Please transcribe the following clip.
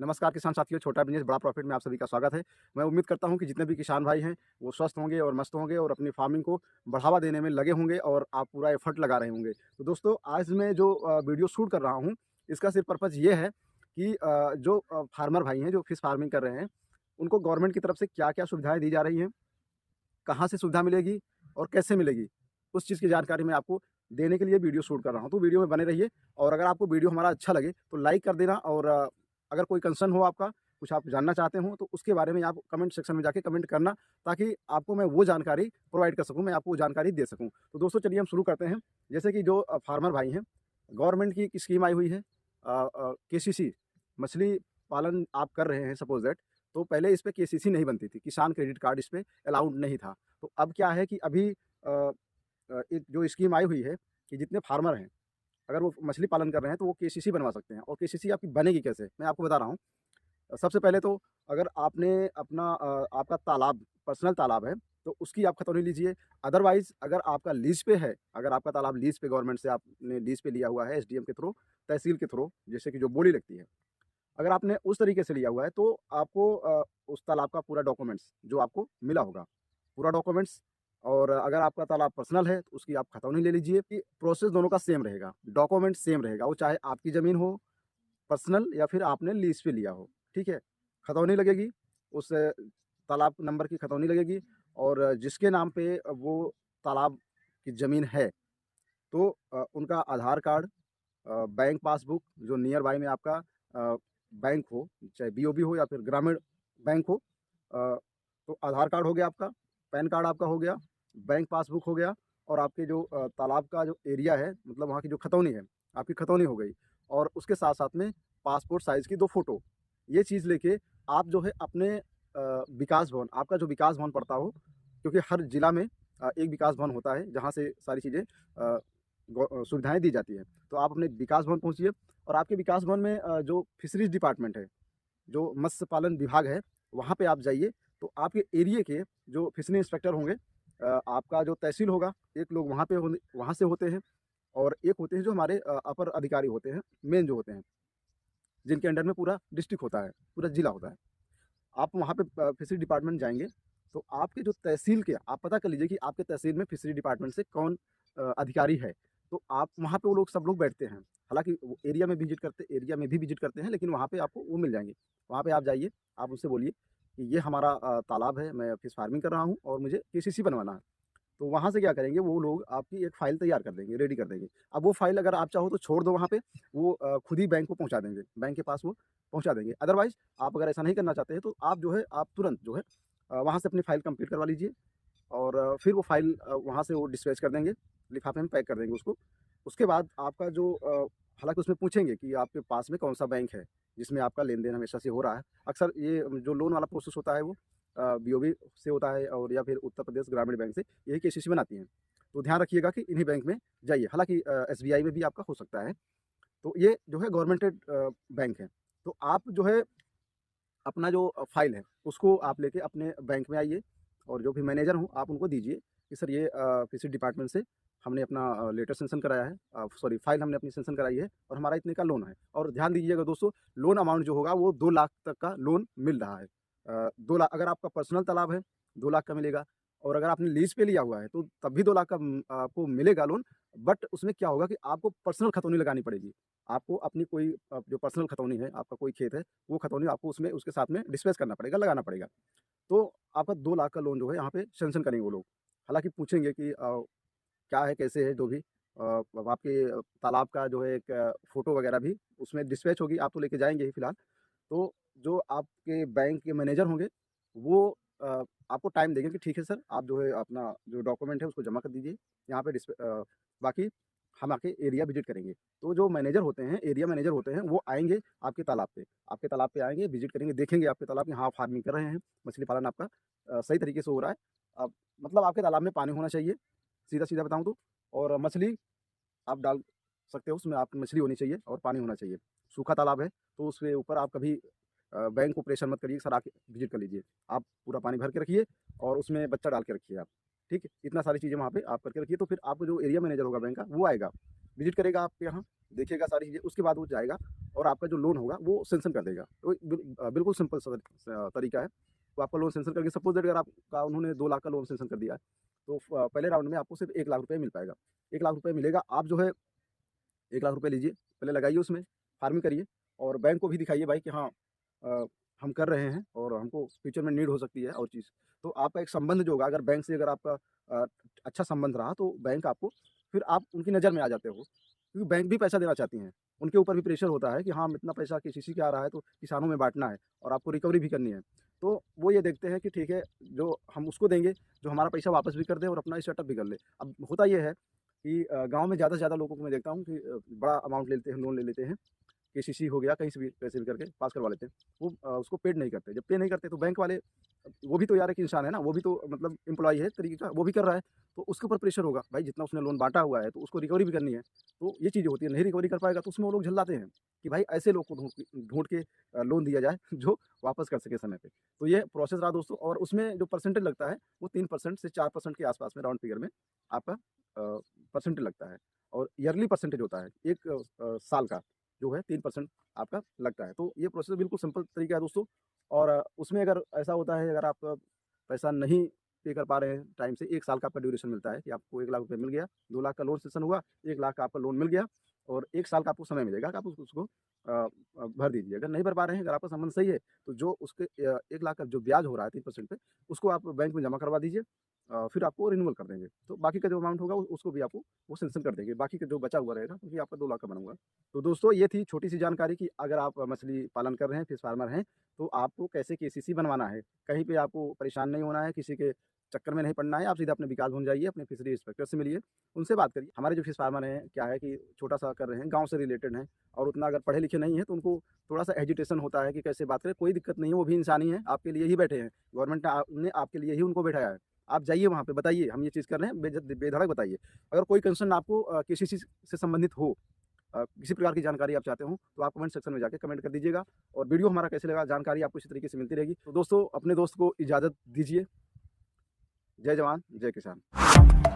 नमस्कार किसान साथियों, छोटा बिज़नेस बड़ा प्रॉफिट में आप सभी का स्वागत है। मैं उम्मीद करता हूं कि जितने भी किसान भाई हैं, वो स्वस्थ होंगे और मस्त होंगे और अपनी फार्मिंग को बढ़ावा देने में लगे होंगे और आप पूरा एफर्ट लगा रहे होंगे। तो दोस्तों, आज मैं जो वीडियो शूट कर रहा हूं, इसका सिर्फ पर्पज़ ये है कि जो फार्मर भाई हैं, जो फिश फार्मिंग कर रहे हैं, उनको गवर्नमेंट की तरफ से क्या-क्या सुविधाएँ दी जा रही हैं, कहाँ से सुविधा मिलेगी और कैसे मिलेगी, उस चीज़ की जानकारी मैं आपको देने के लिए वीडियो शूट कर रहा हूँ। तो वीडियो में बने रहिए और अगर आपको वीडियो हमारा अच्छा लगे तो लाइक कर देना और अगर कोई कंसर्न हो आपका, कुछ आप जानना चाहते हो तो उसके बारे में आप कमेंट सेक्शन में जाके कमेंट करना, ताकि आपको मैं वो जानकारी प्रोवाइड कर सकूँ, मैं आपको वो जानकारी दे सकूँ। तो दोस्तों, चलिए हम शुरू करते हैं। जैसे कि जो फार्मर भाई हैं, गवर्नमेंट की एक स्कीम आई हुई है केसीसी, मछली पालन आप कर रहे हैं सपोज़ दैट, तो पहले इस पे केसीसी नहीं बनती थी, किसान क्रेडिट कार्ड इस पे अलाउड नहीं था। तो अब क्या है कि अभी एक जो स्कीम आई हुई है कि जितने फार्मर हैं, अगर वो मछली पालन कर रहे हैं तो वो केसीसी बनवा सकते हैं। और केसीसी आपकी बनेगी कैसे? मैं आपको बता रहा हूँ। सबसे पहले तो अगर आपने अपना आपका तालाब पर्सनल तालाब है, तो उसकी आप खतौनी लीजिए। अदरवाइज़ अगर आपका लीज़ पे है, अगर आपका तालाब लीज़ पे गवर्नमेंट से आपने लीज़ पे लिया हुआ है एसडीएम के थ्रू, तहसील के थ्रू, जैसे कि जो बोली लगती है। अगर आपने उस तरीके से लिया हुआ है तो आपको उस तालाब का पूरा डॉक्यूमेंट्स जो आपको मिला होगा, पूरा डॉक्यूमेंट्स। और अगर आपका तालाब पर्सनल है तो उसकी आप खतौनी ले लीजिए कि प्रोसेस दोनों का सेम रहेगा, डॉक्यूमेंट सेम रहेगा, वो चाहे आपकी ज़मीन हो पर्सनल या फिर आपने लीज़ पे लिया हो, ठीक है? खतौनी लगेगी, उस तालाब नंबर की खतौनी लगेगी और जिसके नाम पे वो तालाब की ज़मीन है, तो उनका आधार कार्ड, बैंक पासबुक जो नियर बाय में आपका बैंक हो, चाहे बीओबी हो या फिर ग्रामीण बैंक हो, तो आधार कार्ड हो गया आपका, पैन कार्ड आपका हो गया, बैंक पासबुक हो गया और आपके जो तालाब का जो एरिया है, मतलब वहाँ की जो खतौनी है, आपकी खतौनी हो गई। और उसके साथ-साथ में पासपोर्ट साइज़ की 2 फ़ोटो, ये चीज़ लेके आप जो है अपने विकास भवन, आपका जो विकास भवन पड़ता हो, क्योंकि हर जिला में एक विकास भवन होता है, जहाँ से सारी चीज़ें सुविधाएँ दी जाती हैं। तो आप अपने विकास भवन पहुँचिए और आपके विकास भवन में जो फिशरीज़ डिपार्टमेंट है, जो मत्स्य पालन विभाग है, वहाँ पे आप जाइए। तो आपके एरिये के जो फिशरी इंस्पेक्टर होंगे, आपका जो तहसील होगा, एक लोग वहाँ से होते हैं और एक होते हैं जो हमारे अपर अधिकारी होते हैं, मेन जो होते हैं, जिनके अंडर में पूरा डिस्ट्रिक्ट होता है, पूरा जिला होता है। आप वहाँ पे फिशरी डिपार्टमेंट जाएँगे, तो आपके जो तहसील के आप पता कर लीजिए कि आपके तहसील में फिशरी डिपार्टमेंट से कौन अधिकारी है। तो आप वहाँ पे वो लोग सब लोग बैठते हैं। हालाँकि वो एरिया में भी विज़िट करते हैं, लेकिन वहाँ पे आपको वो मिल जाएँगे। वहाँ पे आप जाइए, आप उनसे बोलिए कि ये हमारा तालाब है, मैं फिश फार्मिंग कर रहा हूँ और मुझे केसीसी बनवाना है। तो वहाँ से क्या करेंगे, वो लोग आपकी एक फ़ाइल तैयार कर देंगे, रेडी कर देंगे। अब वो फ़ाइल अगर आप चाहो तो छोड़ दो वहाँ पे, वो खुद ही बैंक को पहुँचा देंगे, बैंक के पास वो पहुँचा देंगे। अदरवाइज़ आप अगर ऐसा नहीं करना चाहते हैं तो आप जो है, आप तुरंत जो है वहाँ से अपनी फ़ाइल कंप्लीट करवा लीजिए और फिर वो फ़ाइल वहाँ से वो डिस्पैच कर देंगे, लिफ़ाफ़े में पैक कर देंगे उसको। उसके बाद आपका जो हालाँकि उसमें पूछेंगे कि आपके पास में कौन-सा बैंक है, जिसमें आपका लेन-देन हमेशा से हो रहा है। अक्सर ये जो लोन वाला प्रोसेस होता है वो बीओबी से होता है और या फिर उत्तर प्रदेश ग्रामीण बैंक से, यही केसीसी बनाती हैं। तो ध्यान रखिएगा कि इन्हीं बैंक में जाइए, हालाँकि एसबीआई में भी आपका हो सकता है। तो ये जो है गवर्नमेंटेड बैंक है। तो आप जो है अपना जो फ़ाइल है, उसको आप लेके अपने बैंक में आइए और जो भी मैनेजर हों, आप उनको दीजिए कि सर ये किसी डिपार्टमेंट से हमने अपना लेटर सैंक्शन कराया है, सॉरी फ़ाइल हमने अपनी सैंक्शन कराई है और हमारा इतने का लोन है। और ध्यान दीजिएगा दोस्तों, लोन अमाउंट जो होगा वो 2 लाख तक का लोन मिल रहा है। 2 लाख अगर आपका पर्सनल तालाब है, 2 लाख का मिलेगा और अगर आपने लीज़ पे लिया हुआ है, तो तब भी 2 लाख का आपको मिलेगा लोन। बट उसमें क्या होगा कि आपको पर्सनल खतौनी लगानी पड़ेगी। आपको अपनी कोई जो पर्सनल खतौनी है, आपका कोई खेत है, वो खतौनी आपको उसमें उसके साथ में डिस्पेच करना पड़ेगा, लगाना पड़ेगा। तो आपका 2 लाख का लोन जो है यहाँ पे सैंक्शन करेंगे वो लोग। हालाँकि पूछेंगे कि क्या है, कैसे है, जो भी अब आपके तालाब का जो है एक फ़ोटो वगैरह भी उसमें डिस्पैच होगी, आप तो लेके जाएँगे ही फिलहाल। तो जो आपके बैंक के मैनेजर होंगे, वो आपको टाइम देंगे कि ठीक है सर, आप जो है अपना जो डॉक्यूमेंट है उसको जमा कर दीजिए। यहाँ पे बाकी हम आके एरिया विज़िट करेंगे। तो जो मैनेजर होते हैं, एरिया मैनेजर होते हैं, वो आएँगे आपके तालाब पे। आपके तालाब पे आएँगे, विज़िट करेंगे, देखेंगे आपके तालाब में, हाँ, फार्मिंग कर रहे हैं, मछली पालन आपका सही तरीके से हो रहा है। अब मतलब आपके तालाब में पानी होना चाहिए, सीधा-सीधा बताऊँ तो। और मछली आप डाल सकते हो, उसमें आपकी मछली होनी चाहिए और पानी होना चाहिए। सूखा तालाब है, तो उसके ऊपर आप कभी बैंक को प्रेशर मत करिए, सर आके विज़िट कर लीजिए। आप पूरा पानी भर के रखिए और उसमें बच्चा डाल के रखिए आप, ठीक है? इतना सारी चीज़ें वहाँ पे आप करके रखिए, तो फिर आपको जो एरिया मैनेजर होगा बैंक का, वो आएगा, विज़िट करेगा आपके यहाँ देखिएगा सारी चीज़ें, उसके बाद वो जाएगा और आपका जो लोन होगा वो सैंक्शन कर देगा। तो बिल्कुल सिंपल सा तरीका है। तो आपका लोन सैंक्शन करके सपोज़ दैट अगर आपका उन्होंने 2 लाख का लोन सैंक्शन कर दिया है, तो पहले राउंड में आपको सिर्फ़ 1 लाख रुपए मिल पाएगा। 1 लाख रुपए मिलेगा, आप जो है 1 लाख रुपए लीजिए, पहले लगाइए उसमें, फार्मिंग करिए और बैंक को भी दिखाइए भाई कि हाँ अ, हम कर रहे हैं और हमको फ्यूचर में नीड हो सकती है और चीज़। तो आपका एक संबंध जो होगा, अगर बैंक से अगर आपका अ, अच्छा संबंध रहा तो बैंक आपको, फिर आप उनकी नज़र में आ जाते हो। क्योंकि बैंक भी पैसा देना चाहती हैं। उनके ऊपर भी प्रेशर होता है कि हाँ, इतना पैसा केसीसी का आ रहा है तो किसानों में बाँटना है और आपको रिकवरी भी करनी है। तो वो ये देखते हैं कि ठीक है, जो हम उसको देंगे, जो हमारा पैसा वापस भी कर दे और अपना सेटअप भी कर ले। अब होता ये है कि गाँव में ज़्यादा से ज़्यादा लोगों को मैं देखता हूँ कि बड़ा अमाउंट ले लेते हैं, लोन ले लेते हैं। केसीसी हो गया, कहीं से भी कैसे भी करके पास करवा लेते हैं। वो उसको पेड नहीं करते। जब पे नहीं करते तो बैंक वाले, वो भी तो यार एक इंसान है ना, वो भी तो मतलब एम्प्लॉयी है एक तरीके का, वो भी कर रहा है, तो उसके ऊपर प्रेशर होगा। भाई जितना उसने लोन बाँटा हुआ है तो उसको रिकवरी भी करनी है। तो ये चीज़ें होती है, नहीं रिकवरी कर पाएगा तो उसमें वो लोग झल्लाते हैं कि भाई ऐसे लोग को ढूँढ के लोन दिया जाए जो वापस कर सके समय पे। तो ये प्रोसेस रहा दोस्तों, और उसमें जो परसेंटेज लगता है वो 3% से 4% के आस-पास में राउंड फिगर में आपका परसेंटेज लगता है और ईयरली परसेंटेज होता है। एक साल का जो है 3% आपका लगता है। तो ये प्रोसेस बिल्कुल सिंपल तरीका है दोस्तों, और उसमें अगर ऐसा होता है, अगर आप पैसा नहीं पे कर पा रहे हैं टाइम से, 1 साल का आपका ड्यूरेशन मिलता है कि आपको 1 लाख रुपए मिल गया, 2 लाख का लोन सेशन हुआ, 1 लाख का आपका लोन मिल गया और 1 साल का आपको समय मिलेगा कि आप उसको भर दीजिए। अगर नहीं भर पा रहे हैं, अगर आपका संबंध सही है, तो जो उसके 1 लाख का जो ब्याज हो रहा है 3% पे, उसको आप बैंक में जमा करवा दीजिए। फिर आपको रिन्यूअल कर देंगे। तो बाकी का जो अमाउंट होगा उसको भी आपको वो सैंक्शन कर देंगे। बाकी का जो बचा हुआ रहेगा, क्योंकि आपका 2 लाख का बना हुआ है। तो दोस्तों ये थी छोटी-सी जानकारी कि अगर आप मछली पालन कर रहे हैं, फिश फार्मर हैं, तो आपको कैसे केसीसी बनवाना है। कहीं पे आपको परेशान नहीं होना है, किसी के चक्कर में नहीं पड़ना है। आप सीधा अपने विकास भवन जाइए, अपने फिशरी इंस्पेक्टर से मिलिए, उनसे बात करिए। हमारे जो फिश फार्मर हैं, क्या है कि छोटा-सा कर रहे हैं, गाँव से रिलेटेड हैं और उतना अगर पढ़े-लिखे नहीं हैं, तो उनको थोड़ा-सा हेजिटेशन होता है कि कैसे बात करें। कोई दिक्कत नहीं है, वो भी इंसान ही हैं, आपके लिए ही बैठे हैं। गवर्नमेंट ने आपके लिए ही उनको बैठाया है। आप जाइए वहाँ पे, बताइए हम ये चीज़ कर रहे हैं, बेधड़क बताइए। अगर कोई कंसर्न आपको केसीसी से संबंधित हो, किसी प्रकार की जानकारी आप चाहते हो, तो आप कमेंट सेक्शन में जाके कमेंट कर दीजिएगा और वीडियो हमारा कैसे लगा, जानकारी आपको इसी तरीके से मिलती रहेगी। तो दोस्तों अपने दोस्त को इजाज़त दीजिए। जय जवान, जय किसान।